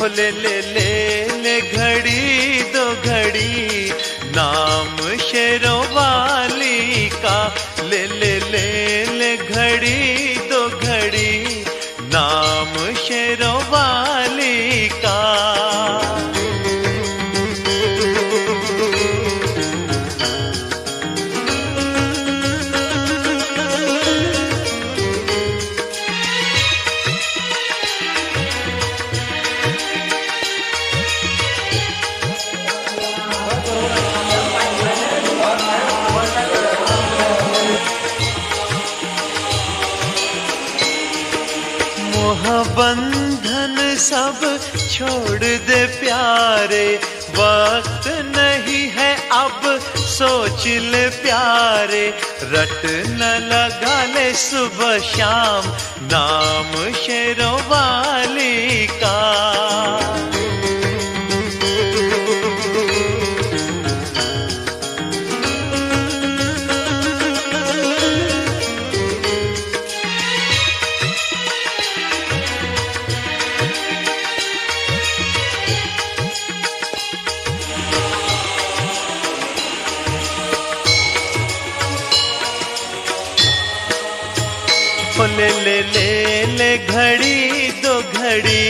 ले ले ले ले घड़ी दो घड़ी नाम शेरों वाली का। ले ले ले ले घड़ी दो घड़ी नाम शेरों वाली का। बंधन सब छोड़ दे प्यारे, वक्त नहीं है अब सोच ले प्यारे। रट न लगा ले सुबह शाम नाम शेरों वाली का। ले ले ले ले घड़ी दो घड़ी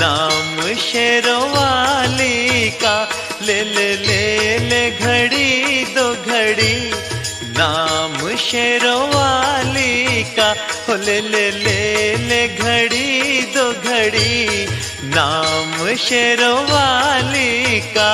नाम शेरों वाली का। ले ले ले ले घड़ी दो घड़ी नाम शेरों वाली का। ले ले ले ले घड़ी दो घड़ी नाम शेरों वाली का।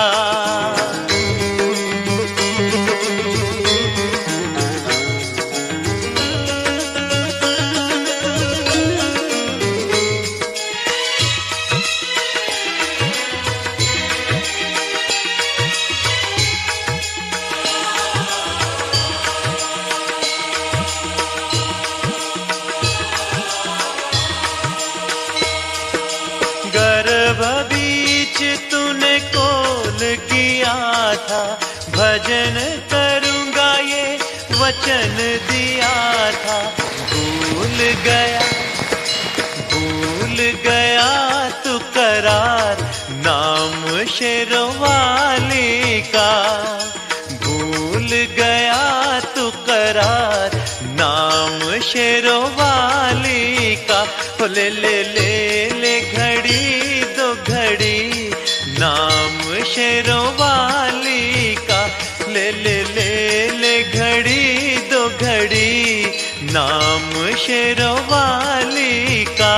बीच तूने कौल किया था, भजन करूंगा ये वचन दिया था। भूल गया तू करार नाम शेरों वाली का। भूल गया तू करार नाम शेरों वाली का। ले ले ले ले घड़ी दो घड़ी नाम शेरों वाली का। ले ले ले ले घड़ी दो घड़ी नाम शेरों वाली का।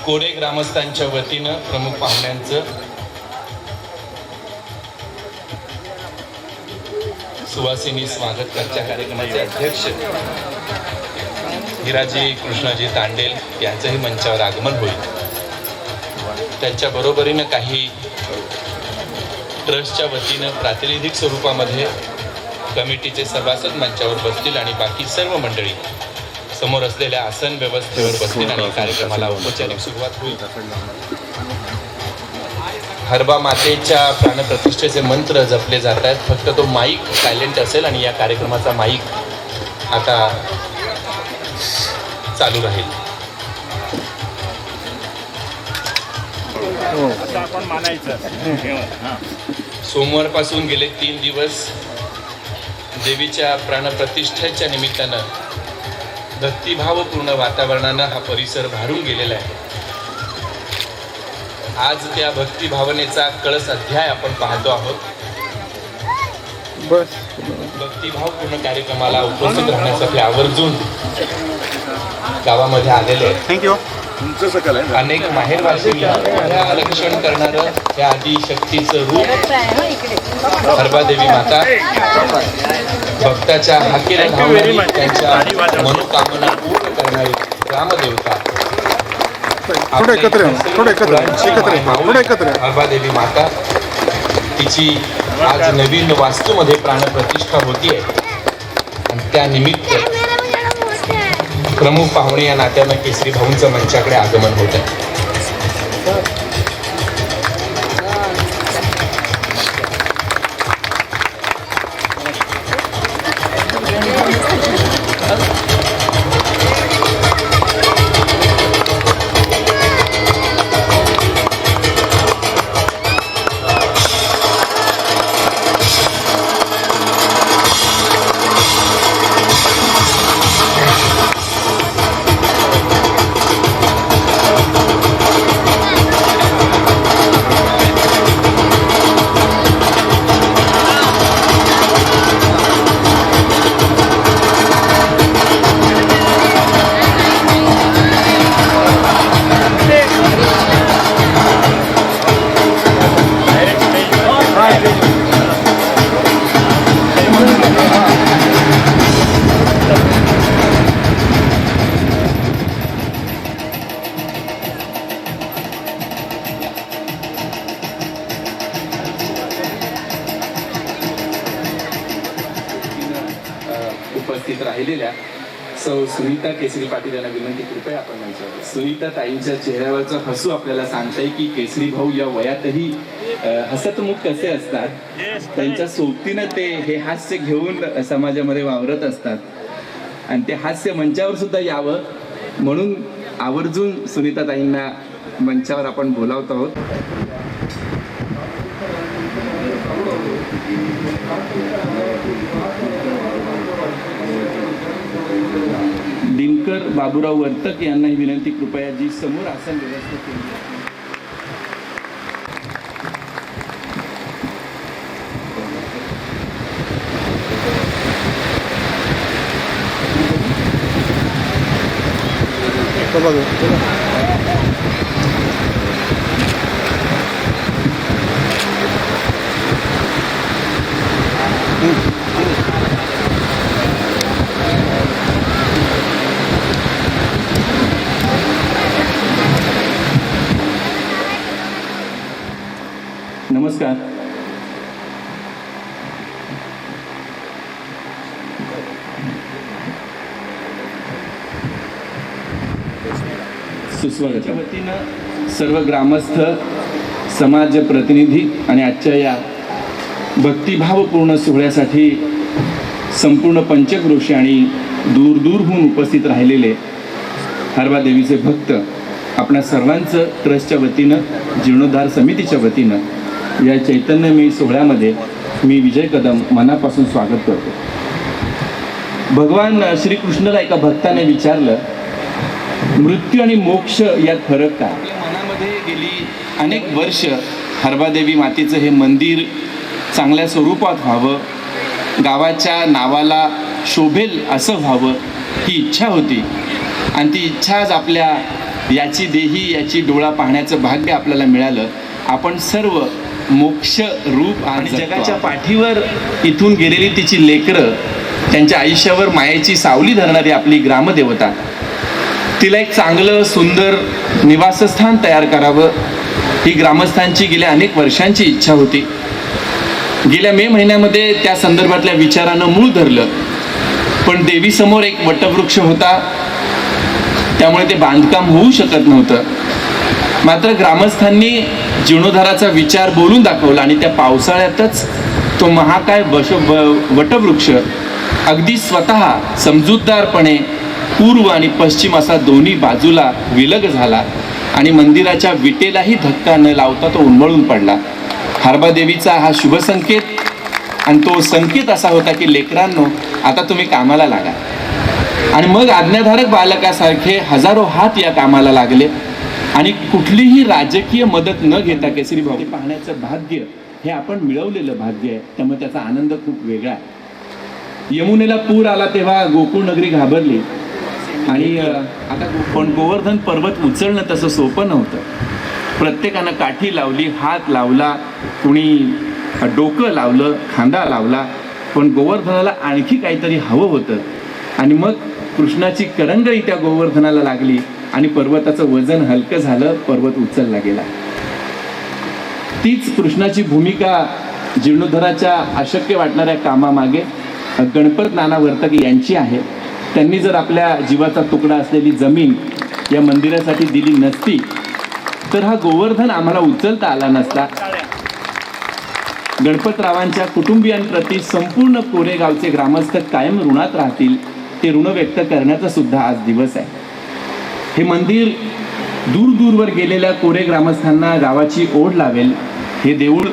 कोडे ग्रामस्थांच्या वतीनं प्रमुख पाहुण्यांचं सुवासिनी स्वागत करच्या कार्यक्रमाचे अध्यक्ष हिराजी कृष्णाजी तांडेल यांचंही मंचावर आगमन होईल। त्यांच्या बरोबरीनं काही ट्रस्टच्या वतीनं प्रातिनिधिक स्वरूपामध्ये कमिटीचे सभासद मंचावर बसतील आणि बाकी सर्व मंडळी समोर असलेल्या आसन व्यवस्थेवर बसतील आणि कार्यक्रमाला औपचारिक सुरुवात होईल। हरबा मातेच्या प्राणप्रतिष्ठेचे मंत्र जपले जात आहेत। फक्त तो माईक सायलेंट असेल आणि या कार्यक्रमाचा माईक आता चालू राहील। सोमवारपासून गेले 3 दिवस देवीच्या प्राणप्रतिष्ठेच्या निमित्तानं भक्तिभावपूर्ण वातावरणानं हा परिसर भारून गेलेला आहे। आज त्या भक्तिभावनेचा कळस अध्याय आपण पाहतो आहोत। भक्तिभावपूर्ण कार्यक्रमाला उपस्थित राहण्यासाठी आवर्जून गावामध्ये आलेले आहेत। थँक्यू। अनेक माहेरवासींना रक्षण करणारं त्या आदिशक्तीचं रूप हरबादेवी माता भक्ताच्या हाकेला धावणारी त्यांच्या मनोकामना पूर्ण करणारी ग्रामदेवता थोडं एकत्र या, थोडं एकत्र या, एकत्र या, थोडं एकत्र या. हरबादेवी माता तिची आज नवीन वास्तूमध्ये प्राणप्रतिष्ठा होतीये आणि त्यानिमित्त प्रमुख पाहुणे या नात्यानं केसरी भाऊंचं मंचाकडे आगमन होत आहे. उपस्थित राहिलेल्या सौ सुनीता केसरी पाटील यांना विनंती, कृपया आपण मंचावर. सुनीता ताईंच्या चेहऱ्यावरचं हसू आपल्याला सांगतंय की केसरी भाऊ या वयातही हसतमुख कसे असतात. त्यांच्या सोबतीनं ते हे हास्य घेऊन समाजामध्ये वावरत असतात आणि ते हास्य मंचावर सुद्धा यावं म्हणून आवर्जून सुनीता ताईंना मंचावर आपण बोलावत आहोत. दिनकर बाबूराव वर्तक यांना ही विनंती, कृपया जी समोर आसन व्यवस्था केली. नमस्कार. सुस्वागताच्या वतीनं सर्व ग्रामस्थ, समाज प्रतिनिधी आणि आजच्या या भक्तिभावपूर्ण सोहळ्यासाठी संपूर्ण पंचक्रोशी आणि दूरदूरहून उपस्थित राहिलेले हरबादेवीचे भक्त, आपणा सर्वांचं ट्रस्टच्या वतीनं, जीर्णोद्धार समितीच्या वतीनं या चैतन्यमयी सोहळ्यामध्ये मी विजय कदम मनापासून स्वागत करतो. भगवान श्रीकृष्णाला एका भक्ताने विचारलं, मृत्यू आणि मोक्ष यात फरक काय? आपल्या मनामध्ये गेली अनेक वर्ष हरबादेवी मातेचं हे मंदिर चांगल्या स्वरूपात व्हावं, गावाच्या नावाला शोभेल असं व्हावं ही इच्छा होती आणि ती इच्छा आज आपल्या याची देही याची डोळा पाहण्याचं भाग्य आपल्याला मिळालं. आपण सर्व मोक्ष रूप आणि जगाच्या पाठीवर इथून गेलेली तिची लेकरं, त्यांच्या आयुष्यावर मायेची सावली धरणारी आपली ग्रामदेवता, तिला एक चांगलं सुंदर निवासस्थान तयार करावं ही ग्रामस्थांची गेल्या अनेक वर्षांची इच्छा होती. गेल्या मे महिन्यामध्ये त्या संदर्भातल्या विचारानं मूळ धरलं, पण देवीसमोर एक वटवृक्ष होता, त्यामुळे ते बांधकाम होऊ शकत नव्हतं. मात्र ग्रामस्थांनी जीर्णोद्धाराचा विचार बोलून दाखवला आणि त्या पावसाळ्यातच तो महाकाय वटवृक्ष अगदी स्वतः समजूतदारपणे पूर्व आणि पश्चिम असा दोन्ही बाजूला विलग झाला आणि मंदिराच्या विटेलाही धक्का न लावता तो उन्मळून पडला. हरबादेवीचा हा शुभ संकेत आणि तो संकेत असा होता की लेकरांनो, आता तुम्ही कामाला लागा. आणि मग आज्ञाधारक बालकासारखे हजारो हात या कामाला लागले आणि कुठलीही राजकीय मदत न घेता केसरी भाऊ पाहण्याचं भाग्य हे आपण मिळवलेलं भाग्य आहे. त्यामुळे त्याचा आनंद खूप वेगळा आहे. यमुनेला पूर आला तेव्हा गोकुळ नगरी घाबरली आणि आता पण गोवर्धन पर्वत उचलणं तसं सोपं नव्हतं. प्रत्येकानं काठी लावली, हात लावला, कुणी डोकं लावलं, खांदा लावला, पण गोवर्धनाला आणखी काहीतरी हवं होतं. आणि मग कृष्णाची करंगळी त्या गोवर्धनाला लागली आणि पर्वताचं वजन हलकं झालं, पर्वत उचलला गेला. तीच कृष्णाची भूमिका जीर्णोद्धाराच्या अशक्य वाटणाऱ्या कामामागे गणपत नाना वर्तक यांची आहे. त्यांनी जर आपल्या जीवाचा तुकडा असलेली जमीन या मंदिरासाठी दिली नसती तर हा गोवर्धन आम्हाला उचलता आला नसता. गणपतरावांच्या कुटुंबियांप्रती संपूर्ण कोरेगावचे ग्रामस्थ कायम ऋणात राहतील. ते ऋण व्यक्त करण्याचा सुद्धा आज दिवस आहे. हे मंदिर दूर दूरवर गेलेल्या कोरे ग्रामस्थांना गावाची ओढ लावेल. हे देऊळ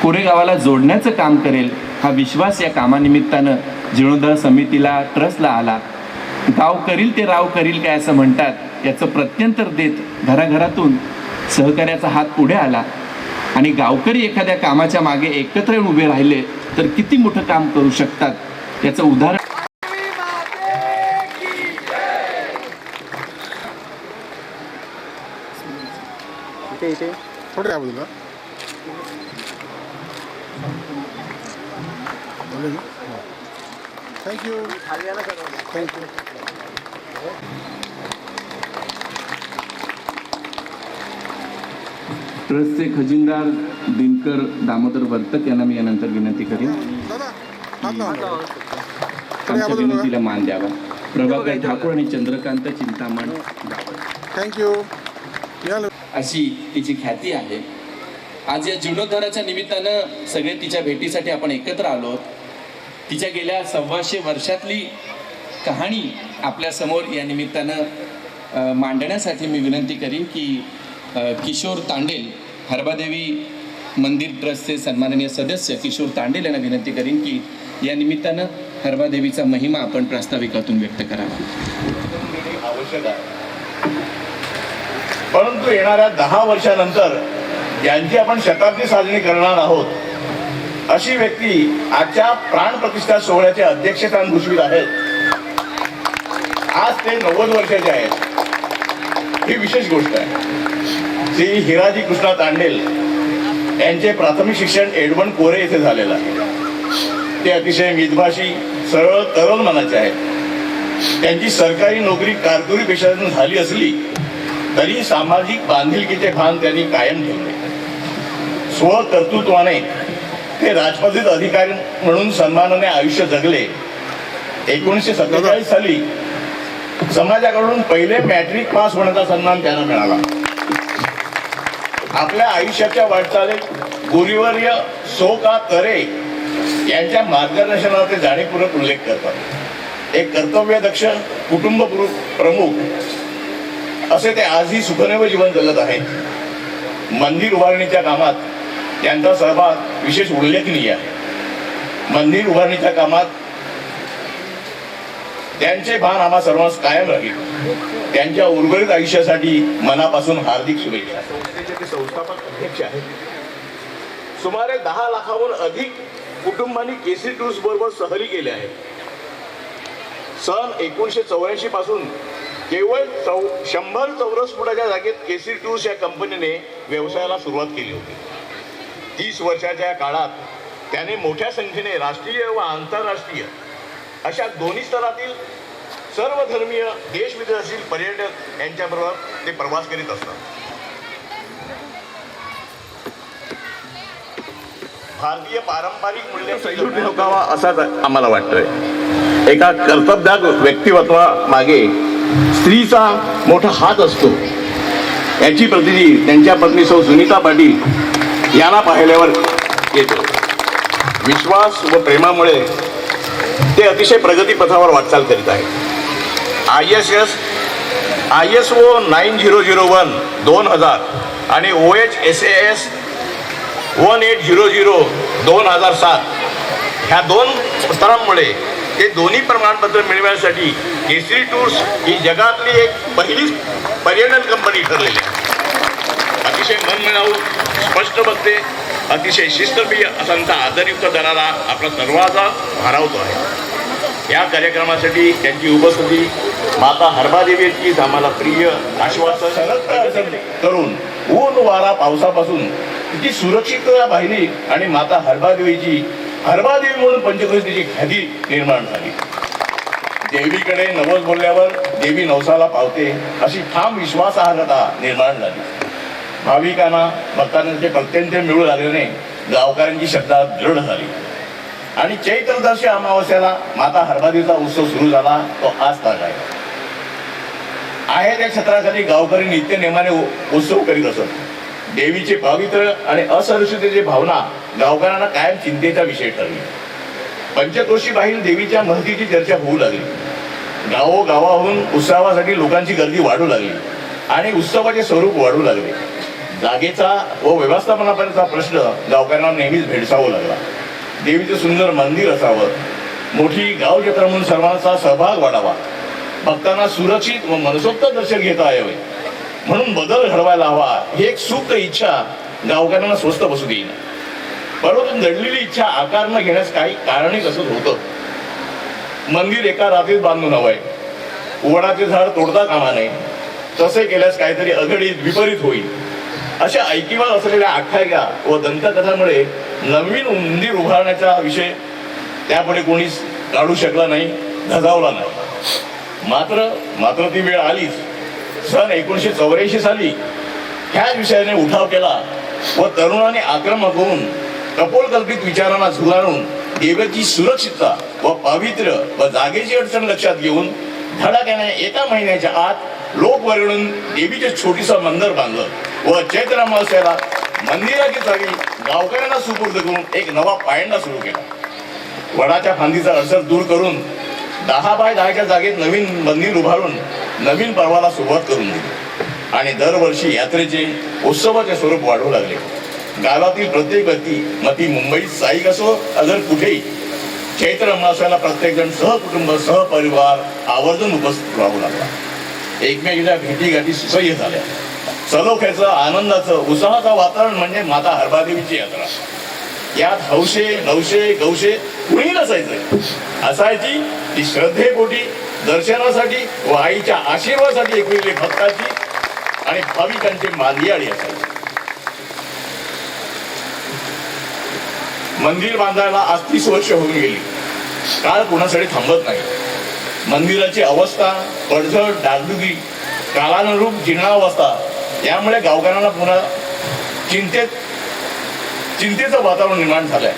कोरेगावाला जोडण्याचं काम करेल हा विश्वास या कामानिमित्तानं जीर्णोद्धार समितीला ट्रस्टला आला. गाव करील ते राव करील काय असं म्हणतात, याचं प्रत्यंतर देत घराघरातून सहकार्याचा हात पुढे आला. आणि गावकरी एखाद्या कामाच्या मागे एकत्र येऊन उभे राहिले तर किती मोठं काम करू शकतात याचं उदाहरण थोडे या बाजूला थँक्यू थँक्यू. ट्रस्टचे खजिनदार दिनकर दामोदर वर्तक यांना मी यानंतर विनंती करेन दादा हात लावा. आमच्या विनंतीला मान द्यावा. प्रभाकर ठाकूर आणि चंद्रकांत चिंतामण थँक्यू. या अशी तिची ख्याती आहे. आज या जीर्णोद्धाराच्या निमित्तानं सगळे तिच्या भेटीसाठी आपण एकत्र आलो. तिच्या गेल्या 125 वर्षातली कहाणी आपल्या समोर या निमित्तानं मांडण्यासाठी मी विनंती करीन की किशोर तांडेल, हरबादेवी मंदिर ट्रस्टचे सन्माननीय सदस्य किशोर तांडेल यांना विनंती करीन की या निमित्तानं हरबादेवीचा महिमा आपण प्रास्ताविकातून व्यक्त करावा. आवश्यक आहे. परंतु येणाऱ्या 10 वर्षानंतर यांची आपण शताब्दी साजरी करणार आहोत अशी व्यक्ती आजच्या प्राणप्रतिष्ठा सोहळ्याचे अध्यक्षस्थान भूषवित आहेत. आज ते 90 वर्षाचे आहेत. ही विशेष गोष्ट आहे. श्री हिराजी कृष्णा तांडेल यांचे प्राथमिक शिक्षण एडमंड कोरे येथे झालेलं आहे. ते अतिशय मितभाषी, सरळ तरुण मनाचे आहेत. त्यांची सरकारी नोकरी कारकुनी पेशातून झाली असली तरी सामाजिक बांधिलकीचे भान त्यांनी कायम ठेवले. स्वकर्तृत्वाने ते राजपत्रित अधिकारी म्हणून सन्मानाने आयुष्य जगले. 1947 साली समाजाकडून पहिले मॅट्रिक पास होण्याचा सन्मान त्यांना मिळाला. आपल्या आयुष्याच्या वाटचालीत गुरुवर्य सो का करे यांच्या मार्गदर्शनावर ते जाणीवपूर्वक उल्लेख करतात. एक कर्तव्यदक्ष कुटुंब प्रमुख असे ते आजही सुखनेव जीवन जगत आहेत. मंदिर उभारणीच्या कामात त्यांचा सहभाग विशेष उल्लेखनीय आहे. मंदिर उभारणीच्या कामात त्यांचे भान आम्हा सर्वांस कायम राहील. त्यांच्या उर्वरित आयुष्यासाठी मनापासून हार्दिक शुभेच्छा. ते संस्थापक अध्यक्ष आहेत. सुमारे 10 लाखाहून अधिक कुटुंबांनी केसरी टूर्स बरोबर सहली केले आहेत. सन 1984 पासून केवळ 100 चौरस फुटाच्या जागेत केसरी टूर्स या कंपनीने व्यवसायाला सुरुवात केली होती. 30 वर्षाच्या काळात त्याने मोठ्या संख्येने राष्ट्रीय व आंतरराष्ट्रीय अशा दोन्ही स्तरातील सर्व धर्मीय देश विदेशातील पर्यटक यांच्याबरोबर ते प्रवास करीत असतात. भारतीय पारंपरिक मूल्य सैलूट ठेवावा असाच आम्हाला वाटतोय. एका कर्तबगार व्यक्तिमत्वा मागे स्त्रीचा मोठा हात असतो याची प्रतिती त्यांच्या पत्नी सौ सुनीता पाटील यांना पाहिल्यावर येतो. विश्वास व प्रेमामुळे ते अतिशय प्रगतीपथावर वाटचाल करीत आहेत. ISO 9001 2000 आणि OHSAS 1800 2007 ह्या 2 स्तरांमुळे ते दोन्ही प्रमाणपत्र मिळवण्यासाठी केसरी टूर्स ही जगातली एक पहिलीच पर्यटन कंपनी ठरलेली आहे. अतिशय मनमिळावू, स्पष्ट बघते, अतिशय शिस्तप्रिय असा आदरयुक्त दरारा आपला सर्वांचा भारावतो आहे. या कार्यक्रमासाठी त्यांची उपस्थिती माता हरबादेवीचीच आम्हाला प्रिय आश्वासन करून ऊन वारा पावसापासून तिची सुरक्षितता पाहिली आणि माता हरबादेवी म्हणून पंचक्रोशीची ख्याती निर्माण झाली. देवीकडे नवस बोलल्यावर देवी नवसाला पावते अशी ठाम विश्वासार्हता निर्माण झाली. भाविकांना भक्तांचे प्रत्यंत मिळू लागल्याने गावकऱ्यांची श्रद्धा दृढ झाली आणि चैत्रदर्शी अमावस्याला माता हरबादेवीचा उत्सव सुरू झाला. तो आज ताज आहे. त्या छत्राखाली गावकरी नित्य नेमाने उत्सव करीत असत. देवीचे पवित्र आणि असुरक्षिततेची भावना गावकऱ्यांना कायम चिंतेचा विषय ठरली. पंचक्रोशी बाहेर देवीच्या महतीची चर्चा होऊ लागली. गावोगावाहून उत्सवासाठी लोकांची गर्दी वाढू लागली आणि उत्सवाचे स्वरूप वाढू लागले. जागेचा व व्यवस्थापनापर्यंतचा प्रश्न गावकऱ्यांना नेहमीच भेडसावू लागला. देवीचं सुंदर मंदिर असावं, मोठी गाव जत्रा म्हणून सर्वांचा सहभाग वाढावा, भक्तांना सुरक्षित व मनसोक्त दर्शन घेता यावे म्हणून बदल घडवायला हवा ही एक सुप्त इच्छा गावकऱ्यांना स्वस्त बसू देईन. परंतु दडलेली इच्छा आकार न घेण्यास काही कारणही कसं होतं. मंदिर एका रात्रीत बांधून हवंय, वडाचे झाड तोडता कामा नये, तसे केल्यास काहीतरी अघटित विपरीत होईल अशा ऐकिवात असलेल्या आख्यायिका व दंतकथांमुळे नवीन मंदिर उभारण्याचा विषय त्यापुढे कोणीच काढू शकला नाही, धजावला नाही. मात्र ती वेळ आलीच. सन 1984 साली ह्याच विषयाने उठाव केला व तरुणांनी आक्रमक होऊन कपोलकल्पित विचारांना झुगारून देवीची सुरक्षितता व पावित्र्य व जागेची अडचण लक्षात घेऊन धडाक्याने एका महिन्याच्या आत लोक वर्गणून देवीचे छोटीसं मंदिर बांधलं व चैत्र अमावस्याला मंदिराची चावी गावकऱ्यांना सुपूर्द करून एक नवा पायंडा सुरू केला. वडाच्या फांदीचा अडसर दूर करून 10 बाय 10च्या जागेत नवीन मंदिर उभारून नवीन पर्वाला सुरुवात करून दिली आणि दरवर्षी यात्रेचे उत्सवाचे स्वरूप वाढू लागले. गावातील प्रत्येक व्यक्ती मग ती मुंबईत स्थायिक असो अगर कुठेही चैत्र अमावस्याला प्रत्येक जण सहकुटुंब सहपरिवार आवर्जून उपस्थित राहू लागला. एकमेकांच्या भेटीगाठी सुसह्य झाल्या. सलोख्याचं आनंदाचं उत्साहाचं वातावरण म्हणजे माता हरबादेवीची यात्रा. यात हौशे नवशे गौशे कुणी नसायचं. असायची ती श्रद्धेपोटी दर्शनासाठी व आईच्या आशीर्वादासाठी एकवेगळी भक्ताची आणि भाविकांची मांदियाळी असायची. मंदिर बांधायला आज 30 वर्ष होऊन गेली. काळ कुणासाठी थांबत नाही. मंदिराची अवस्था पडझड डागडुगी कालानुरूप जीर्णावस्था यामुळे गावकऱ्यांना पुन्हा चिंतेचं वातावरण निर्माण झालंय.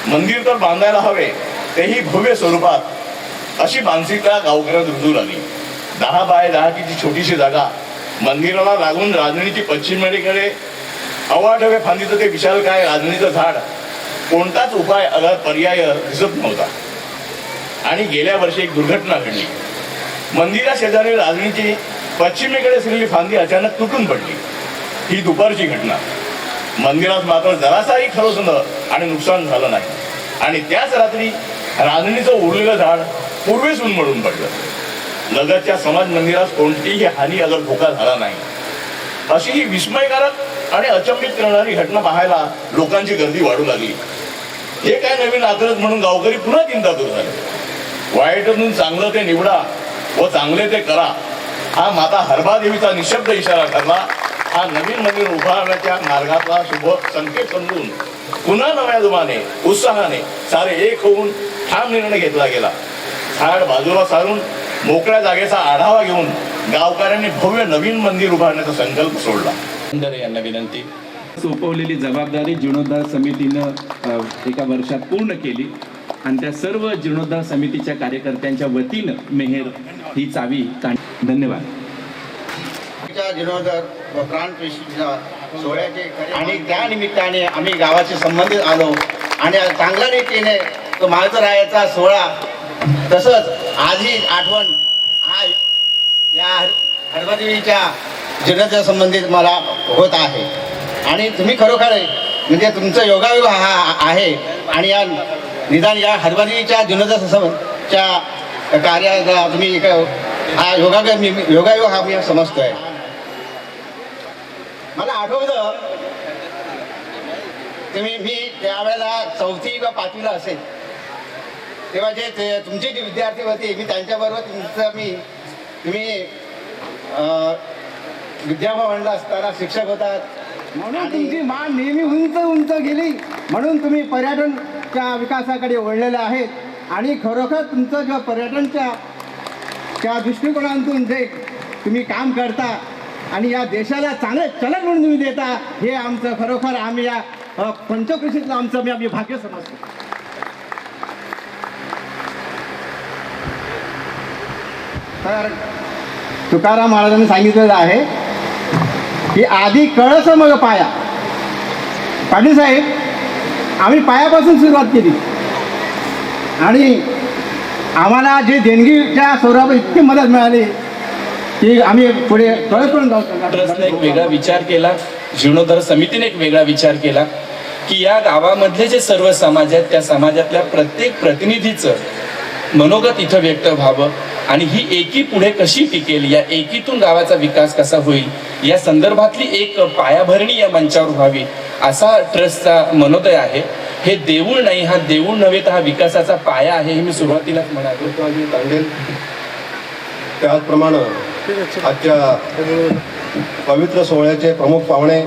मंदिर तर बांधायला हवे तेही भव्य स्वरूपात अशी मानसिकता गावकऱ्यात रुजू आली. 10 बाय 10ची छोटीशी जागा मंदिराला लागून राजणीची पश्चिमेकडे अवाढव्य फांदीचं ते विशालकाय राजणीचं झाड कोणताच उपाय अगर पर्याय दिसत नव्हता. आणि गेल्या वर्षी एक दुर्घटना घडली. मंदिरा शेजारी राजणीची पश्चिमेकडे असलेली फांदी अचानक तुटून पडली. ही दुपारची घटना. मंदिरात मात्र जरासाही खरोसंद आणि नुकसान झालं नाही आणि त्याच रात्री राजणीचं उरलेलं झाड पूर्वेस उन्मळून पडलं. लगतच्या समाज मंदिरात कोणतीही हानी अगर धोका झाला नाही. अशी ही विस्मयकारक आणि अचंबित करणारी घटना पाहायला लोकांची गर्दी वाढू लागली. हे काय नवीन आग्रह म्हणून गावकरी पुन्हा चिंतातूर झाले. वाईटातून चांगलं ते निवडा व चांगले ते करा हा माता हरबादेवीचा निशब्द इशारा ठरला. हा नवीन मंदिर उभारण्याच्या मार्गाचा शुभ संकेत समजून पुन्हा नव्या जोमाने उत्साहाने सारे एक होऊन ठाम निर्णय घेतला गेला. झाड बाजूला सारून मोकळ्या जागेचा आढावा घेऊन गावकऱ्यांनी भव्य नवीन मंदिर उभारण्याचा संकल्प सोडला. यांना विनंती. सोपवलेली जबाबदारी जीर्णोद्धार समितीनं एका वर्षात पूर्ण केली आणि त्या सर्व जीर्णोद्धार समितीच्या कार्यकर्त्यांच्या वतीनं मेहेर ही चावी धन्यवाद. जीर्णोद्धार व प्राणप्रतिष्ठा सोहळ्याचे आणि त्या निमित्ताने आम्ही गावाशी संबंधित आलो आणि चांगल्या रीतीने तो माळतरायाचा सोहळा तसंच आजही आठवण हा या हरबादेवीच्या जीर्णोद्धार संबंधित मला होत आहे आणि तुम्ही खरोखर म्हणजे तुमचं योगायोग हा आहे आणि या निदान या हरबादेवीच्या जीर्णोद्धार कार्याला तुम्ही हा योगायोग हा मी समजतोय. मला आठवतं मी त्यावेळेला 4थी किंवा 5वीला असेल तेव्हा जे तुमचे जे विद्यार्थी होते मी त्यांच्याबरोबर तुम्ही विद्याभवनला असताना शिक्षक होतात म्हणून तुमची मान नेहमी उंच गेली म्हणून तुम्ही पर्यटनच्या विकासाकडे वळलेले आहेत आणि खरोखर तुमचं जेव्हा पर्यटनच्या त्या दृष्टिकोनातून जे तुम्ही काम करता आणि या देशाला चांगलं चलन म्हणून तुम्ही देता, हे आमचं खरोखर आम्ही या पंचकृषीतलं आम्ही भाग्य समजतो. तर तुकाराम महाराजांनी सांगितलेलं आहे की आधी कळस मग पाया. पाटील साहेब, आम्ही पायापासून सुरुवात केली आणि आम्हाला जे देणगीच्या स्वरूपात इतकी मदत मिळाली की आम्ही पुढे कळसपर्यंत जाऊ. ट्रस्टने एक वेगळा विचार केला, जीर्णोद्धार समितीने एक वेगळा विचार केला की या गावामधले जे सर्व समाज आहेत त्या समाजातल्या प्रत्येक प्रतिनिधीचं मनोगत इथं व्यक्त व्हावं आणि ही एकी पुढे कशी टिकेल, या एकीतून गावाचा विकास कसा होईल या संदर्भातली एक पायाभरणी या मंचावर व्हावी असा ट्रस्टचा मनोदय आहे. हे देऊळ नाही, हा देऊळ नव्हे तर हा विकासाचा पाया आहे हे मी सुरुवातीलाच म्हणालो. तांडेल त्याचप्रमाणे आजच्या पवित्र सोहळ्याचे प्रमुख पाहुणे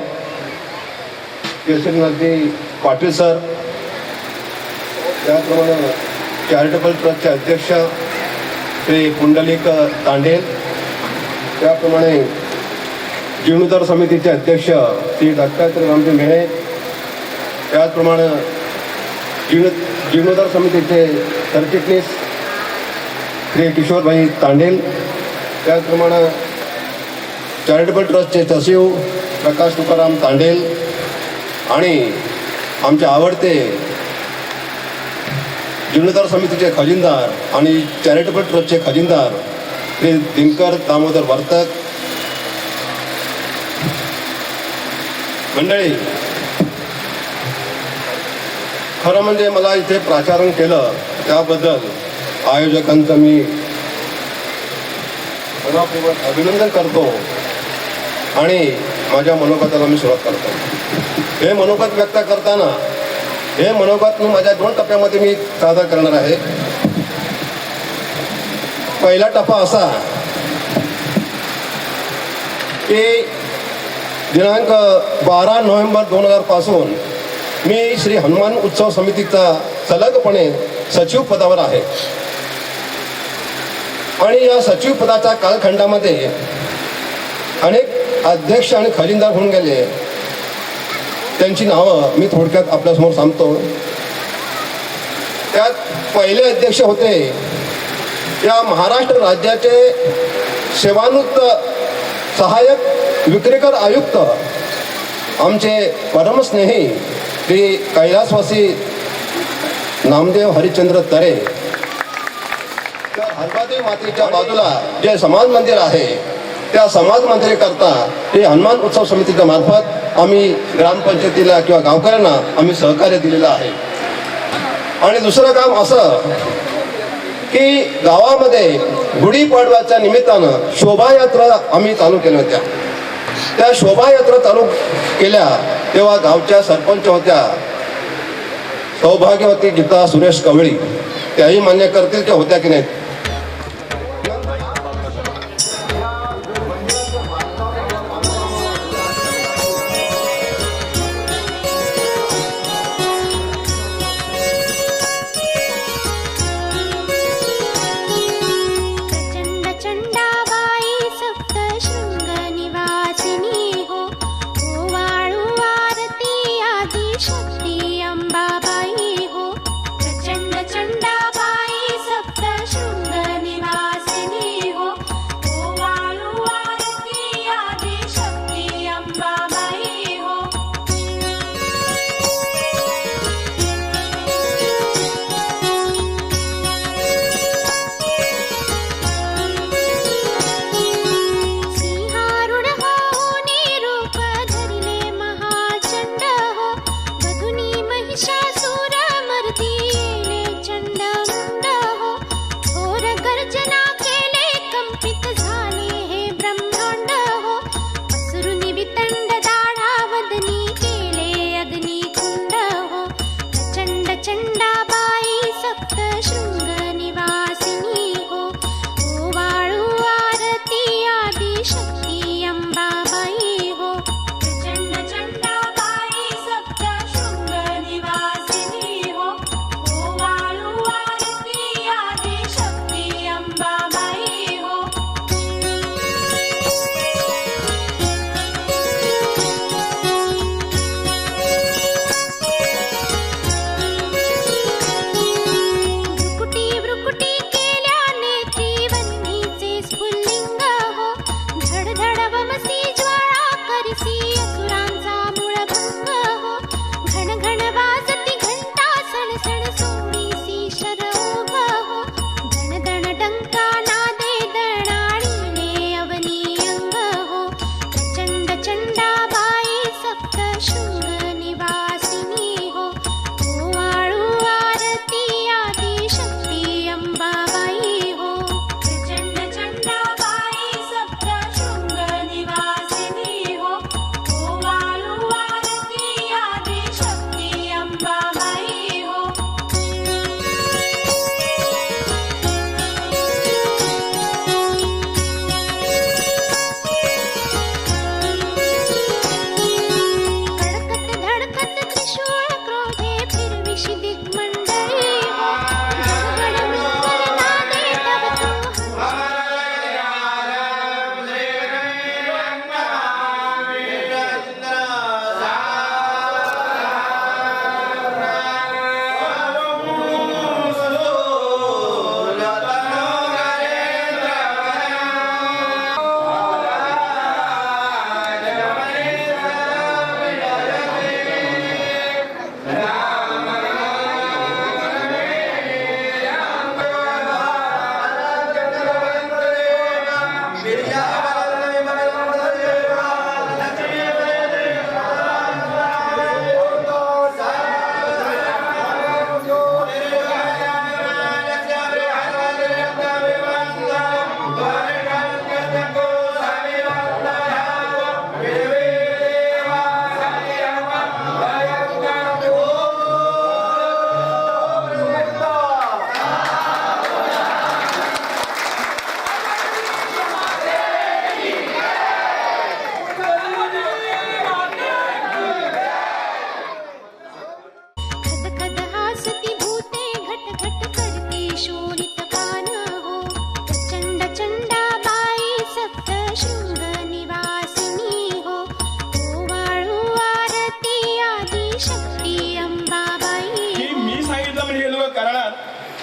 केशरीनाथजी पाटील सर, त्याचप्रमाणे चॅरिटेबल ट्रस्टचे अध्यक्ष श्री पुंडलिक तांडेल, त्याप्रमाणे जीर्णोद्धार समितीचे अध्यक्ष श्री दत्तात्रय रामजी मेणे, त्याचप्रमाणे जीर्णोद्धार समितीचे सरचिटणीस श्री किशोरभाई तांडेल, त्याचप्रमाणे चॅरिटेबल ट्रस्टचे सचिव प्रकाश तुकाराम तांडेल आणि आमचे आवडते जीर्णोद्धार समितीचे खजिनदार आणि चॅरिटेबल ट्रस्टचे खजिनदार श्री दिनकर दामोदर वर्तक मंडळी, खरं म्हणजे मला इथे प्राचारण केलं त्याबद्दल आयोजकांचं मी मनापूर्वक अभिनंदन करतो आणि माझ्या मनोगताला मी सुरुवात करतो. हे मनोगत व्यक्त करताना हे मनोगत माझ्या 2 टप्प्यामध्ये मी सादर करणार आहे. पहिला टप्पा असा की दिनांक 12 नोव्हेंबर 2000 पासून मी श्री हनुमान उत्सव समितीचा सलगपणे सचिव पदावर आहे आणि या सचिव पदाच्या कालखंडामध्ये अनेक अध्यक्ष आणि खजिनदार होऊन गेले. त्यांची नावं मी थोडक्यात आपल्यासमोर सांगतो. त्यात पहिले अध्यक्ष होते या महाराष्ट्र राज्याचे सेवानिवृत्त सहाय्यक विक्रेकर आयुक्त आमचे परमस्नेही श्री कैलासवासी नामदेव हरिश्चंद्र तरे. तर हरबादेवी मातेच्या बाजूला जे समाज मंदिर आहे त्या समाज मंदिराकरता हे हनुमान उत्सव समितीच्या मार्फत आम्ही ग्रामपंचायतीला किंवा गावकऱ्यांना आम्ही सहकार्य दिलेलं आहे. आणि दुसरं काम असं की गावामध्ये गुढीपाडव्याच्या निमित्तानं शोभायात्रा आम्ही चालू केल्या होत्या. त्या शोभायात्रा चालू केल्या तेव्हा गावच्या सरपंच होत्या सौभाग्यवती गीता सुरेश कवळी, त्याही मान्य करतील की होत्या की नाहीत. शक्ती अंबाबाई हो, प्रचंड चंडाबाई सप्त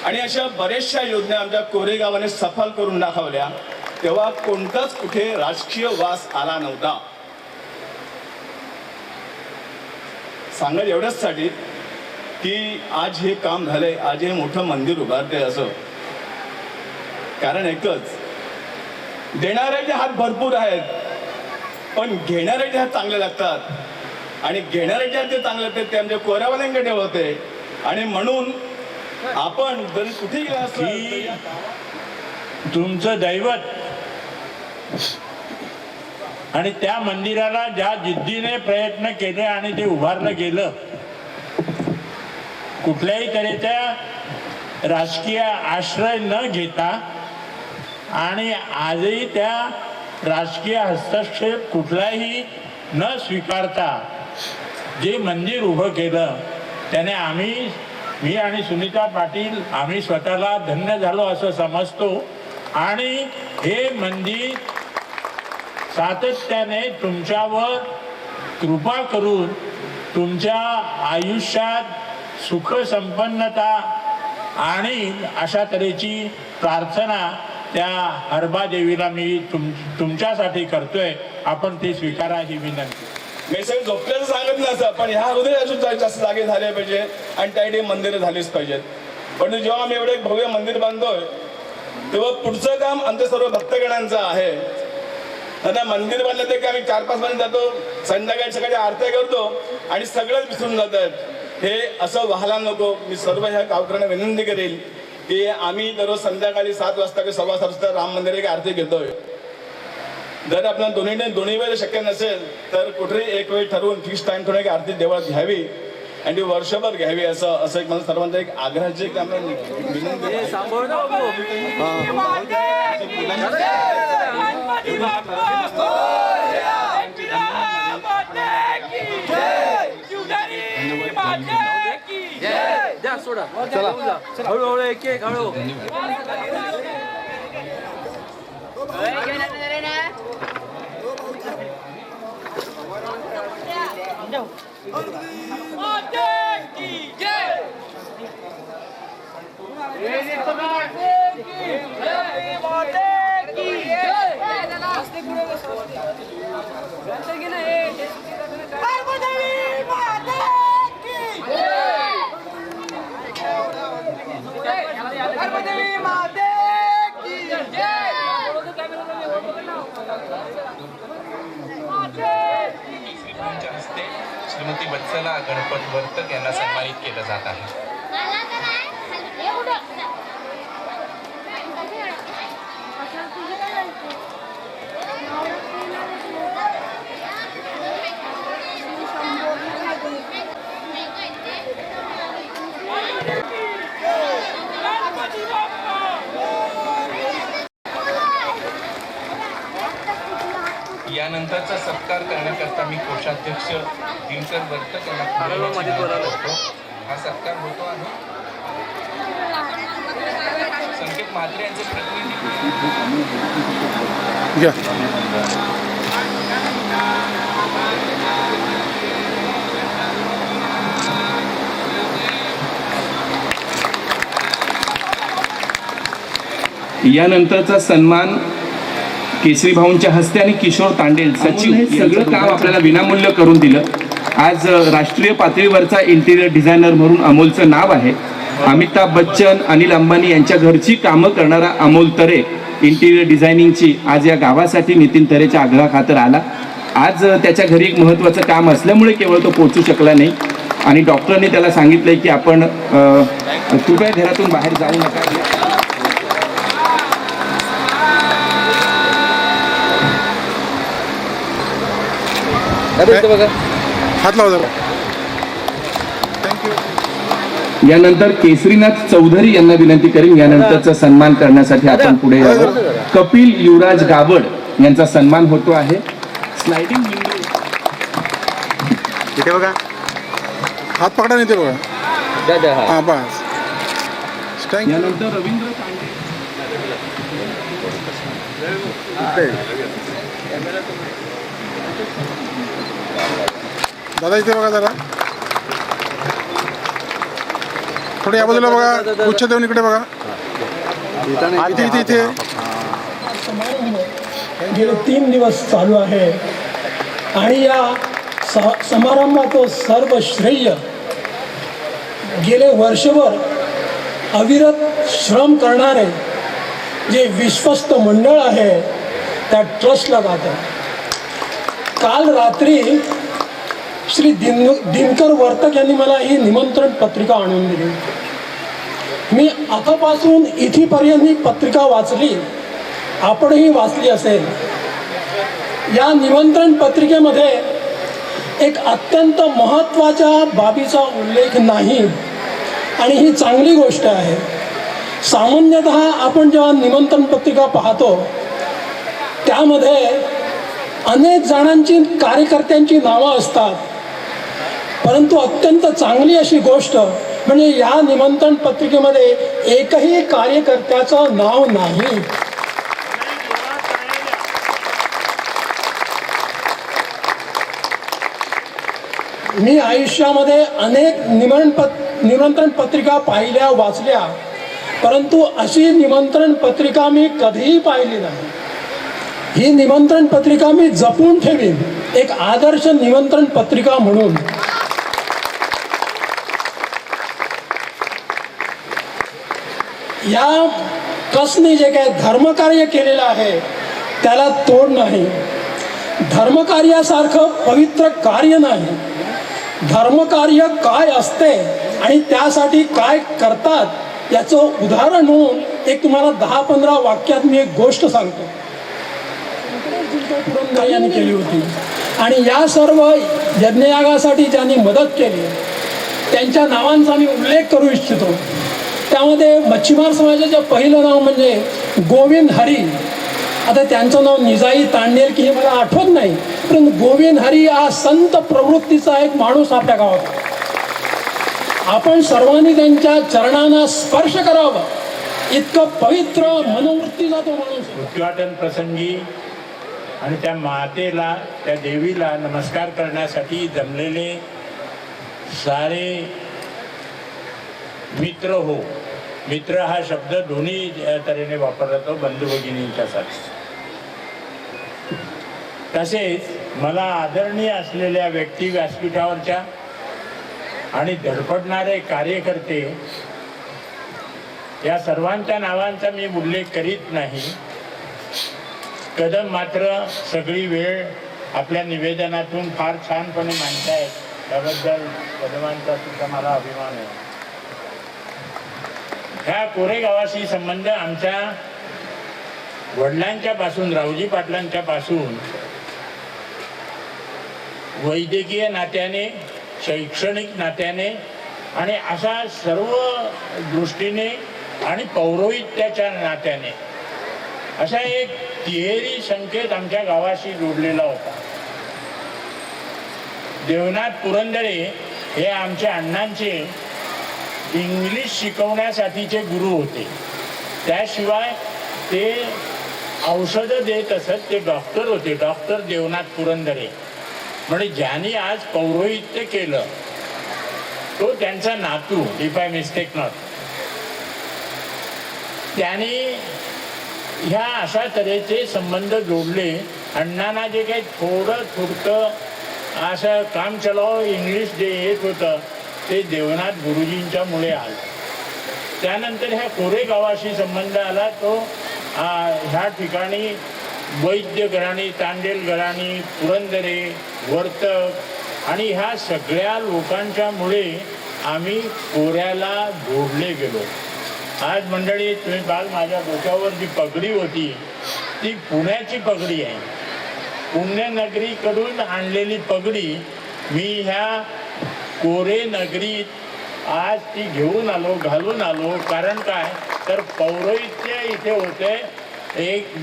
आणि अशा बऱ्याचशा योजना आमच्या कोरेगावाने सफल करून दाखवल्या, तेव्हा कोणताच कुठे राजकीय वास आला नव्हता. सांगायचं एवढ्याचसाठी की आज हे काम झालंय, आज हे मोठं मंदिर उभारते असं कारण एकच, देणाऱ्याचे हात भरपूर आहेत पण घेणाऱ्याचे हात चांगले लागतात आणि घेणाऱ्याचे हात जे चांगले लागतात ते आमच्या कोरेगाववाल्यांकडे होते. आणि म्हणून आपण जरी कुठे गेला असलं तुमचं दैवत आणि त्या मंदिराला ज्या जिद्दीने प्रयत्न केले आणि ते उभारलं गेलं, कुठल्याही तऱ्हेचा राजकीय आश्रय न घेता आणि आजही त्या राजकीय हस्तक्षेप कुठलाही न स्वीकारता जे मंदिर उभं केलं त्याने मी आणि सुनीता पाटील आम्ही स्वतःला धन्य झालो असं समजतो. आणि हे मंदिर सातत्याने तुमच्यावर कृपा करून तुमच्या आयुष्यात सुख संपन्नता आणि अशा तऱ्हेची प्रार्थना त्या हरबादेवीला मी तुमच्यासाठी करतोय. आपण ते स्वीकारा ही विनंती. मेसेज झोपल्याचं सांगत नसतं पण ह्या हृदय अजून जास्त जागे झाले पाहिजे आणि त्या मंदिरं झालीच पाहिजेत. पण जेव्हा आम्ही एवढे एक भव्य मंदिर बांधतोय तेव्हा पुढचं काम आमच्या सर्व भक्तगणांचं आहे. आता मंदिर बांधलं ते की आम्ही 4-5 वाजता जातो, संध्याकाळी सकाळी आरत्या करतो आणि सगळंच विसरून जात आहेत. हे असं व्हायला नको. मी सर्व ह्या गावकऱ्यांना विनंती करेल की आम्ही दररोज संध्याकाळी 7 वाजता की 7:15 वाजता राम मंदिर आरती घेतोय. जर आपल्याला दोन्ही वेळ शक्य नसेल तर कुठेही एक वेळ ठरवून फिक्स टाइम ठेवून आरती देवळात घ्यावी आणि ती वर्षभर घ्यावी असं एक मला सर्वांचा एक आग्रहाची एक आम्हाला विनंती आहे. हळूहळू एक एक हळू श्रीमती वत्सला गणपत वर्तक यांना सन्मानित केलं जात आहे. यानंतरचा सत्कार करण्याकरता मी कोषाध्यक्ष दिनकर वर्तक यांना हा सत्कार होतो आहे. संकेत म्हात्रे यांचे प्रतिनिधी यानंतरचा सन्मान केसरी भाऊंच्या हस्ते आणि किशोर तांडेल सचिव सगळं काम आपल्याला विनामूल्य करून दिलं. आज राष्ट्रीय पातळीवरचा इंटिरियर डिझायनर म्हणून अमोलचं नाव आहे. अमिताभ बच्चन, अनिल अंबानी यांच्या घरची कामं करणारा अमोल तरे इंटिरियर डिझायनिंगची आज या गावासाठी नितीन तरेच्या आग्रहाखातर आला. आज त्याच्या घरी एक महत्त्वाचं काम असल्यामुळे केवळ तो पोहोचू शकला नाही आणि डॉक्टरने त्याला सांगितलंय की आपण कृपया घरातून बाहेर जाऊ नका. हात लावा जरा. थँक्यू. यानंतर केसरीनाथ चौधरी यांना विनंती करेन यानंतरचा सन्मान करण्यासाठी आपण पुढे यावं. कपिल युवराज गावड यांचा सन्मान होतो आहे. स्लायडिंग इथे बघा, हात पकडा नाही ते बघा. हा बस. यानंतर रवींद्र दादा इथे बघा जरा. थोडे या बाजूला बघा, उच्च देऊन इकडे बघा, इथे इथे इथे. गेले 3 दिवस चालू आहे आणि या समारंभाचं सर्व श्रेय गेले वर्षभर अविरत श्रम करणारे जे विश्वस्त मंडळ आहे त्या ट्रस्टला जातं. काल रात्री श्री दिनकर वर्तक यांनी मला ही निमंत्रण पत्रिका आणून दिली. मी आतापासून इथेपर्यंत ही पत्रिका वाचली, आपणही वाचली असेल. या निमंत्रण पत्रिकेमध्ये एक अत्यंत महत्त्वाच्या बाबीचा उल्लेख नाही आणि ही चांगली गोष्ट आहे. सामान्यतः आपण जेव्हा निमंत्रण पत्रिका पाहतो त्यामध्ये अनेक जणांची कार्यकर्त्यांची नावं असतात, परंतु अत्यंत चांगली अशी गोष्ट म्हणजे या निमंत्रण पत्रिकेमध्ये एकही कार्यकर्त्याचं नाव नाही. मी आयुष्यामध्ये अनेक निमंत्रण पत्रिका पाहिल्या, वाचल्या, परंतु अशी निमंत्रण पत्रिका मी कधीही पाहिली नाही. ही निमंत्रण पत्रिका मी जपून ठेवीन, एक आदर्श निमंत्रण पत्रिका म्हणून. या ट्रस्टने जे काही धर्मकार्य केलेलं आहे त्याला तोड नाही. धर्मकार्यासारखं पवित्र कार्य नाही. धर्मकार्य काय असते आणि त्यासाठी काय करतात याचं उदाहरण म्हणून एक तुम्हाला 10-15 वाक्यात मी एक गोष्ट सांगतो. पुरंदर केली होती आणि या सर्व यज्ञयागासाठी ज्यांनी मदत केली त्यांच्या नावांचा मी उल्लेख करू इच्छितो. त्यामध्ये मच्छीमार समाजाचं पहिलं नाव म्हणजे गोविंद हरी. आता त्यांचं नाव निजाई तांडेल की हे मला आठवत नाही, पण गोविंद हरी हा संत प्रवृत्तीचा एक माणूस आपल्या गावात. आपण सर्वांनी त्यांच्या चरणांना स्पर्श करावा, इतकं पवित्र मनोवृत्तीचा तो माणूस. उद्घाटन प्रसंगी आणि त्या मातेला, त्या देवीला नमस्कार करण्यासाठी जमलेले सारे मित्र हो. मित्र हा शब्द दोन्ही तऱ्हेने वापरला जातो, बंधू भगिनींच्यासाठी. तसेच मला आदरणीय असलेल्या व्यक्ती, व्यासपीठावरच्या आणि धडपडणारे कार्यकर्ते या सर्वांच्या नावांचा मी उल्लेख करीत नाही. कदम मात्र सगळी वेळ आपल्या निवेदनातून फार छानपणे मांडतायत, त्याबद्दल कदमांचा सुद्धा मला अभिमान आहे. ह्या कोरेगावाशी संबंध आमच्या वडिलांच्या पासून, रावजी पाटलांच्या पासून वैद्यकीय नात्याने, शैक्षणिक नात्याने आणि अशा सर्व दृष्टीने आणि पौरोहित्याच्या नात्याने अशा एक तिहेरी संकेत आमच्या गावाशी जोडलेला होता. देवनाथ पुरंदरे हे आमच्या अण्णांचे इंग्लिश शिकवण्यासाठीचे गुरु होते. त्याशिवाय ते औषधं देत असत. ते डॉक्टर होते, डॉक्टर देवनाथ पुरंदरे. म्हणजे ज्यांनी आज पौरोहित्य केलं तो त्यांचा नातू, इफ आय मिस्टेक नॉट. त्याने ह्या अशा तऱ्हेचे संबंध जोडले. अण्णांना जे काही थोडं असं काम चलाव इंग्लिश जे येत होतं ते देवनाथ गुरुजींच्या मुळे आलं. त्यानंतर ह्या कोरेगावाशी संबंध आला तो ह्या ठिकाणी वैद्य घराणी, तांडेल घराणी, पुरंदरे, वर्तक आणि ह्या सगळ्या लोकांच्या मुळे आम्ही कोऱ्याला जोडले गेलो. आज मंडळी तुम्ही बाल, माझ्या डोक्यावर जी पगडी होती ती पुण्याची पगडी आहे. पुण्यनगरीकडून आणलेली पगडी मी ह्या कोरे नगरीत आज ती घेऊन आलो, घालून आलो. कारण काय तर पौरोहित्य इथे होते, एक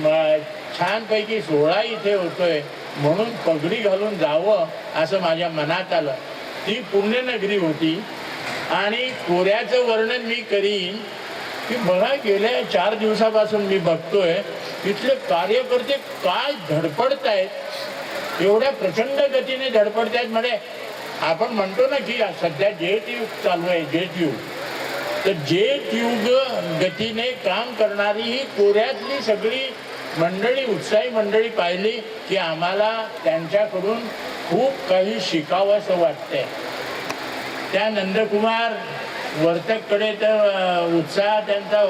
छानपैकी सोहळा इथे होतोय म्हणून पगडी घालून जावं असं माझ्या मनात आलं. ती पुण्यनगरी होती. आणि कोऱ्याचं वर्णन मी करीन की बघा गेल्या 4 दिवसापासून मी बघतोय इथले कार्यकर्ते काय धडपडतायत, एवढ्या प्रचंड गतीने धडपडतायत. म्हणजे आपण म्हणतो ना की सध्या जेट युग चालू आहे, जेट युग. तर जेट युग गतीने काम करणारी ही कोऱ्यातली सगळी मंडळी, उत्साही मंडळी पाहिली की आम्हाला त्यांच्याकडून खूप काही शिकावंसं वाटतंय. त्या नंदकुमार वर्तककडे तर उत्साह त्यांचा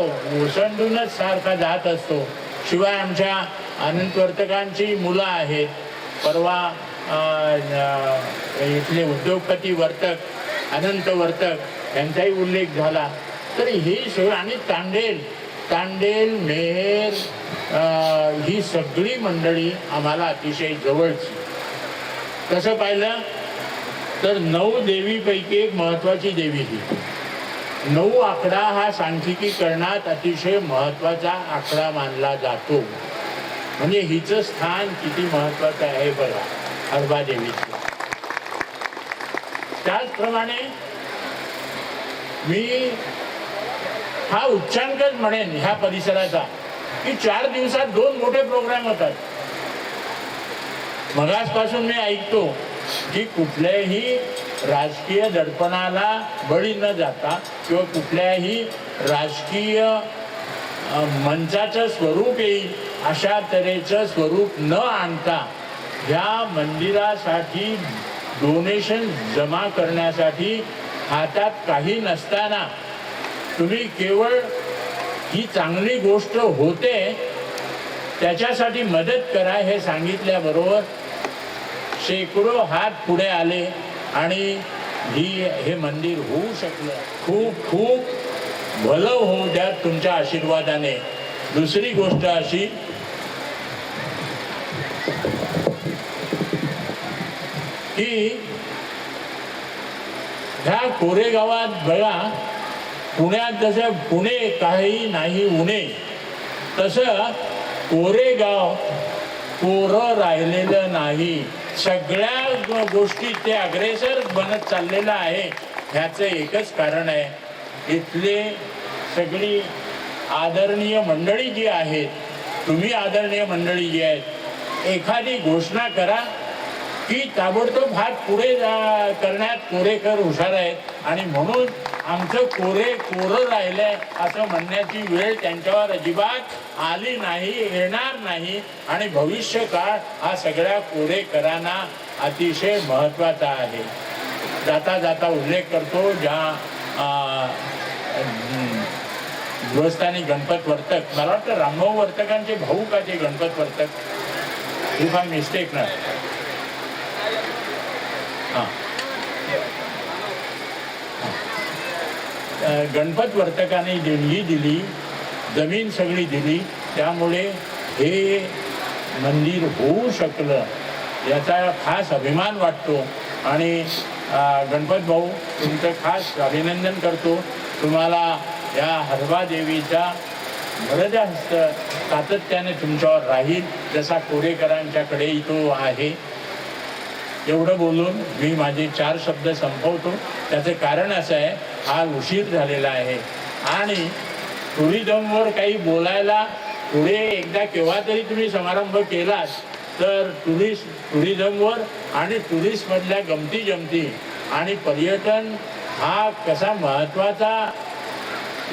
ओसंडूनच सारखा जात असतो. शिवाय आमच्या अनंत वर्तकांची मुलं आहेत. परवा इथले उद्योगपती वर्तक अनंत वर्तक यांचाही उल्लेख झाला. तर ही सगळं आणि तांडेल मेहेर ही सगळी मंडळी आम्हाला अतिशय जवळची. कसं पाहिलं तर 9 देवीपैकी एक महत्त्वाची देवी ही. 9 आकडा हा सांख्यिकीकरणात अतिशय महत्त्वाचा आकडा मानला जातो. म्हणजे हिचं स्थान किती महत्त्वाचं आहे बघा हरबा देवीचं. त्याचप्रमाणे मी हा उच्चांकच म्हणेन ह्या परिसराचा की 4 दिवसात 2 मोठे प्रोग्राम होतात. मगासपासून मी ऐकतो की कुठल्याही राजकीय दडपणाला बळी न जाता किंवा कुठल्याही राजकीय मंचाचं स्वरूप येईल अशा तऱ्हेचं स्वरूप न आणता ह्या मंदिरासाठी डोनेशन जमा करण्यासाठी हातात काही नसताना तुम्ही केवळ ही चांगली गोष्ट होते त्याच्यासाठी मदत करा हे सांगितल्याबरोबर शेकडो हात पुढे आले आणि हे मंदिर होऊ शकलं. खूप खूप भलं होऊ द्या तुमच्या आशीर्वादाने. दुसरी गोष्ट अशी की ह्या कोरेगावात बघा, पुण्यात जसं पुणे काही नाही उणे तसं कोरेगाव कोरं राहिलेलं नाही. सगळ्या गोष्टी ते अग्रेसर बनत चाललेलं आहे. ह्याचं एकच कारण आहे, इथले सगळी आदरणीय मंडळी जी आहेत, तुम्ही आदरणीय मंडळी जी आहेत, एखादी घोषणा करा की ताबडतोब हात पुढे करण्यात कोरेकर हुशार आहेत आणि म्हणून आमचं कोरं राहिलंय असं म्हणण्याची वेळ त्यांच्यावर अजिबात आली नाही, येणार नाही. आणि भविष्य काळ हा सगळ्या कोरेकरांना अतिशय महत्त्वाचा आहे. जाता जाता उल्लेख करतो ज्या गृहस्थानी गणपत वर्तक, मला वाटतं रामभाऊ वर्तकांचे भाऊ का ते Ganpat Vartak, if I mistake ना. गणपत वर्तकाने देणगी दिली, जमीन सगळी दिली, त्यामुळे हे मंदिर होऊ शकलं याचा खास अभिमान वाटतो. आणि गणपत भाऊ तुमचं खास अभिनंदन करतो. तुम्हाला या हरबा देवीचा वरदहस्त सातत्याने तुमच्यावर राहील जसा कोरेकरांच्याकडे तो आहे. एवढं बोलून मी माझे 4 शब्द संपवतो. त्याचं कारण असं आहे, हा उशीर झालेला आहे आणि टुरिझमवर काही बोलायला पुढे एकदा केव्हा तरी तुम्ही समारंभ केलात तर टुरिझमवर आणि टुरिस्टमधल्या गमती जमती आणि पर्यटन हा कसा महत्त्वाचा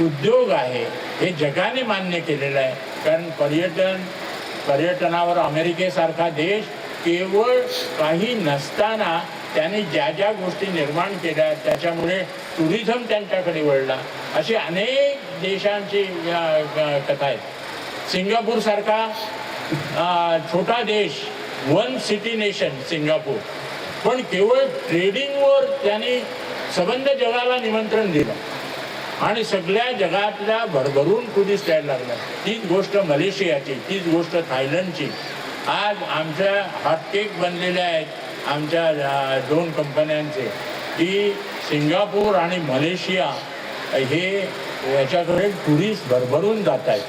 उद्योग आहे हे जगाने मान्य केलेलं आहे. कारण पर्यटनावर अमेरिकेसारखा देश केवळ काही नसताना त्यांनी ज्या ज्या गोष्टी निर्माण केल्या त्याच्यामुळे टुरिझम त्यांच्याकडे वळला. अशी अनेक देशांची कथा आहेत. सिंगापूरसारखा छोटा देश, 1 सिटी नेशन सिंगापूर, पण केवळ ट्रेडिंगवर त्यांनी संबंध जगाला निमंत्रण दिलं आणि सगळ्या जगातल्या भरभरून टुरिस्ट यायला लागला. तीच गोष्ट मलेशियाची, तीच गोष्ट थायलंडची. आज आमच्या हॉटकेक बनलेल्या आहेत आमच्या 2 कंपन्यांचे की सिंगापूर आणि मलेशिया हे याच्याकडे टुरिस्ट भरभरून जात आहेत.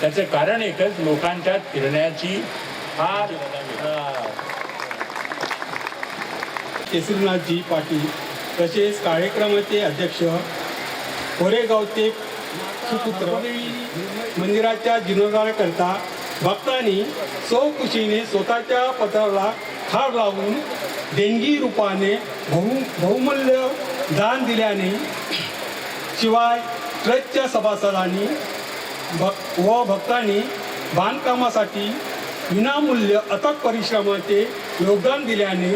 त्याचं कारण एकच, लोकांच्या फिरण्याची फार केसरीनाथजी पाटील तसेच कार्यक्रमाचे अध्यक्ष, कोरेगावचे सुपुत्र, मंदिराच्या जीर्णोद्धाराकरता भक्तांनी स्वखुशीने स्वतःच्या पत्राला खार लावून देणगी रूपाने बहुमूल्य दान दिल्याने शिवाय ट्रस्टच्या सभासदांनी व भक्तांनी बांधकामासाठी विनामूल्य अथक परिश्रमाचे योगदान दिल्याने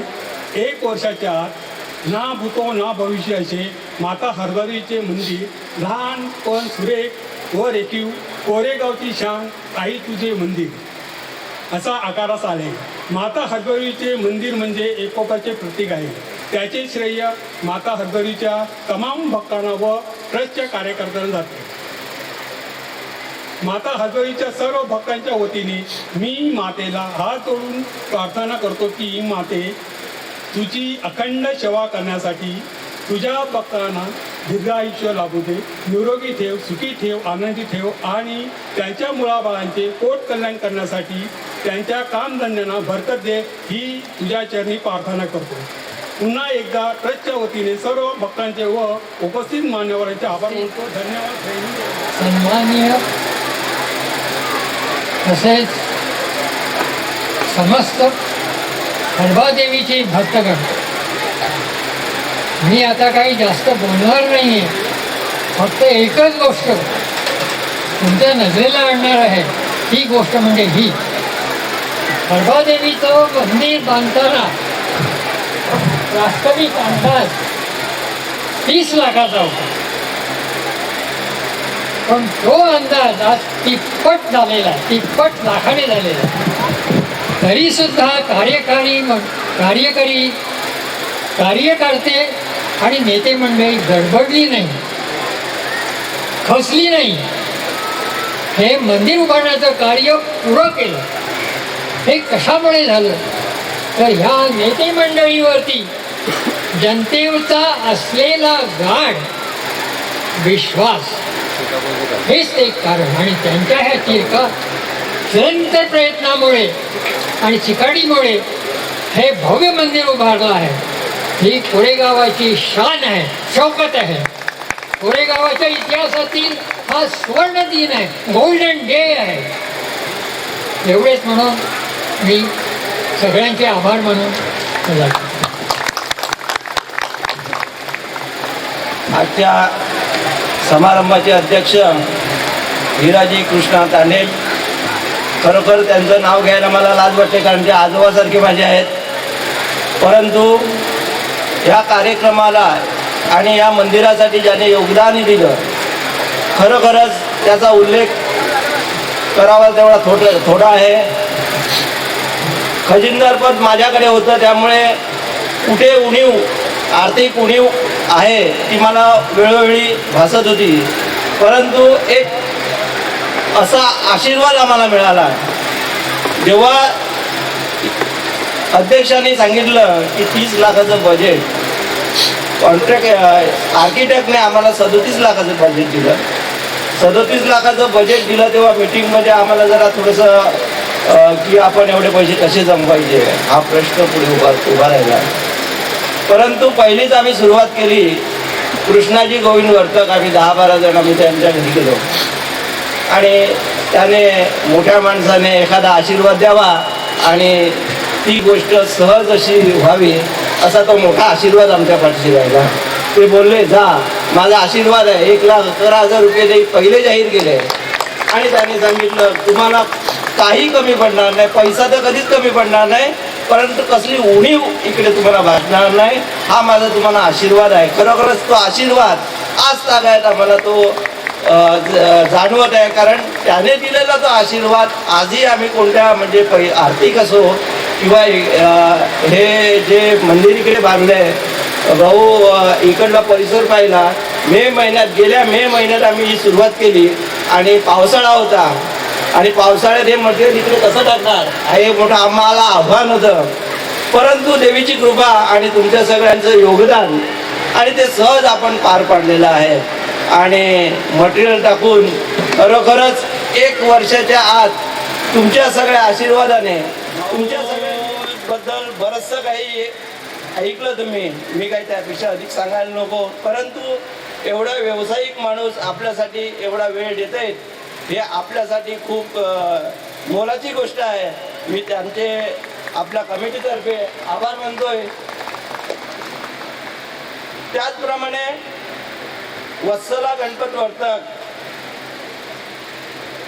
1 वर्षाच्या आत ना भूतो ना भविष्य असे माता हरभरीचे मंदिर लहान पण सुरेख व रेखीव कोरेगावची शान आई तुझे मंदिर असा आकारास आले. माता हरभरीचे मंदिर म्हणजे एकोपाचे प्रतीक आहे. त्याचे श्रेय माता हरभरीच्या तमाम भक्तांना व ट्रस्टच्या कार्यकर्त्यांना जाते. माता हरभरीच्या सर्व भक्तांच्या वतीने मी मातेला हात जोडून प्रार्थना करतो की माते, तुझी अखंड सेवा करण्यासाठी तुझ्या भक्तांना दीर्घायुष्य लाभू दे, निरोगी ठेव, सुखी ठेव, आनंदी ठेव आणि त्यांच्या मुलाबाळांचे पोट कल्याण करण्यासाठी त्यांच्या कामधंद्यांना बरकत दे ही तुझ्या चरणी प्रार्थना करतो. पुन्हा एकदा ट्रस्टच्या वतीने सर्व भक्तांचे व उपस्थित मान्यवरांचे आभार मानतो. धन्यवाद. सन्माननीय तसेच समस्त हरभादेवीचे भक्तगण, मी आता काही जास्त बोलणार नाही आहे. फक्त एकच गोष्ट तुमच्या नजरेला आणणार आहे. ती गोष्ट म्हणजे ही, हरभादेवीचं मंदिर बांधताना वास्तविक अंदाज 30 लाखाचा होता, पण तो अंदाज आज तिप्पट झालेला आहे, तिप्पट लाखाने झालेला आहे. तरीसुद्धा कार्यकर्ते आणि नेते मंडळी गडबडली नाही, खचली नाही. हे मंदिर उभारण्याचं कार्य पुरं केलं. हे कशामुळे झालं तर ह्या नेते मंडळीवरती जनतेचा असलेला गाढ विश्वास हेच एक कारण. आणि त्यांच्या ह्या निरंतर प्रयत्नामुळे आणि चिकाटीमुळे हे भव्य मंदिर उभारलं आहे. ही कोरेगावाची शान आहे, शौकत आहे. कोरेगावाच्या इतिहासातील हा सुवर्ण दिन आहे, गोल्डन डे आहे. एवढेच म्हणून मी सगळ्यांचे आभार मानून आजच्या समारंभाचे अध्यक्ष हिराजी कृष्णा तांडेल, खरोखर त्यांचं नाव घ्यायला मला लाज वाटते कारण ते आजोबासारखे माझे आहेत. परंतु या कार्यक्रमाला आणि या मंदिरासाठी ज्याने योगदान दिलं, खरोखरच त्याचा उल्लेख करावा तेवढा थोडा आहे. खजिनदारपद माझ्याकडे होतं, त्यामुळे कुठे उणीव, आर्थिक उणीव आहे ती मला वेळोवेळी भासत होती. परंतु एक असा आशीर्वाद आम्हाला मिळाला जेव्हा अध्यक्षांनी सांगितलं की 30 लाखाचं बजेट, आर्किटेक्टने आम्हाला 37 लाखाचं बजेट दिलं. 37 लाखाचं बजेट दिलं तेव्हा मीटिंगमध्ये आम्हाला जरा थोडंसं की आपण एवढे पैसे कसे जमवायचे हा प्रश्न पुढे उभा राहिला. परंतु पहिलीच आम्ही सुरुवात केली. कृष्णाजी गोविंद वर्तक, आम्ही 10-12 जण आम्ही त्यांच्या घरी गेलो आणि त्याने मोठ्या माणसाने एखादा आशीर्वाद द्यावा आणि ती गोष्ट सहज अशी व्हावी असा तो मोठा आशीर्वाद आमच्या पाठीशी राहिला. ते बोलले, जा, माझा आशीर्वाद आहे, 1,11,000 रुपये ते पहिले जाहीर केले. आणि त्याने सांगितलं तुम्हाला काही कमी पडणार नाही, पैसा तर कधीच कमी पडणार नाही, परंतु कसली उणीव इकडे तुम्हाला भासणार नाही, हा माझा तुम्हाला आशीर्वाद आहे. खरोखरच तो आशीर्वाद आज तागायत आम्हाला तो जाणवत आहे. कारण त्याने दिलेला तो आशीर्वाद आजही आम्ही कोणत्या म्हणजे आर्थिक असो किंवा हे जे मंदिर इकडे बांधलं आहे, भाऊ इकडला परिसर पाहिला. गेल्या मे महिन्यात आम्ही ही सुरुवात केली आणि पावसाळा होता आणि पावसाळ्यात हे मटेरियल इकडे कसं टाकणार हे मोठं आम्हाला आव्हान होतं. परंतु देवीची कृपा आणि तुमच्या सगळ्यांचं योगदान आणि ते सहज आपण पार पाडलेलं आहे. आणि मटेरियल टाकून खरोखरच 1 वर्षाच्या आत तुमच्या सगळ्या आशीर्वादाने तुमच्या सगळ्यांबद्दल बरंचसं काही ऐकलं तुम्ही. मी काही त्यापेक्षा अधिक सांगायला नको. परंतु एवढा व्यावसायिक माणूस आपल्यासाठी एवढा वेळ देत आहेत हे आपल्यासाठी खूप मोलाची गोष्ट आहे. मी त्यांचे आपल्या कमिटीतर्फे आभार मानतोय. त्याचप्रमाणे वत्सला गणपत वर्तक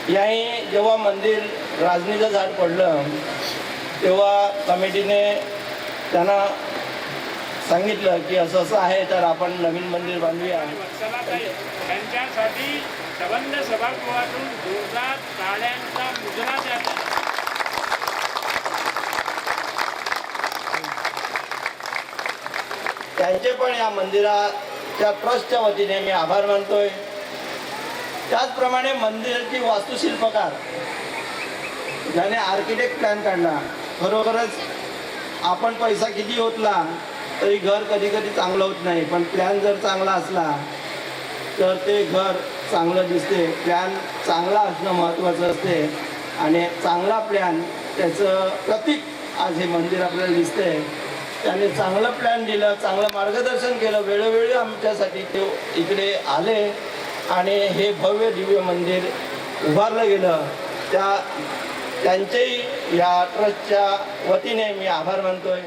यांनी जेव्हा मंदिर राजनीचं झाड पडलं तेव्हा कमिटीने त्यांना सांगितलं की असं असं आहे तर आपण नवीन मंदिर बांधूया. त्यांच्यासाठी संबंध सभागृहातून जोरदार टाळ्यांचा मुजरा द्या. त्यांचे पण या मंदिराच्या ट्रस्टच्या वतीने मी आभार मानतोय. त्याचप्रमाणे मंदिराची वास्तुशिल्पकार ज्याने आर्किटेक्ट प्लॅन काढला, खरोखरच आपण पैसा किती ओतला तरी घर कधी कधी चांगलं होत नाही, पण प्लॅन जर चांगला असला तर ते घर चांगलं दिसते. प्लॅन चांगला असणं महत्त्वाचं असते आणि चांगला प्लॅन त्याचं प्रतीक आज हे मंदिर आपल्याला दिसतंय. त्याने चांगलं प्लॅन दिलं, चांगलं मार्गदर्शन केलं, वेळोवेळी आमच्यासाठी ते इकडे आले आणि हे भव्य दिव्य मंदिर उभारलं गेलं. त्यांचेही या ट्रस्टच्या वतीने मी आभार मानतोय.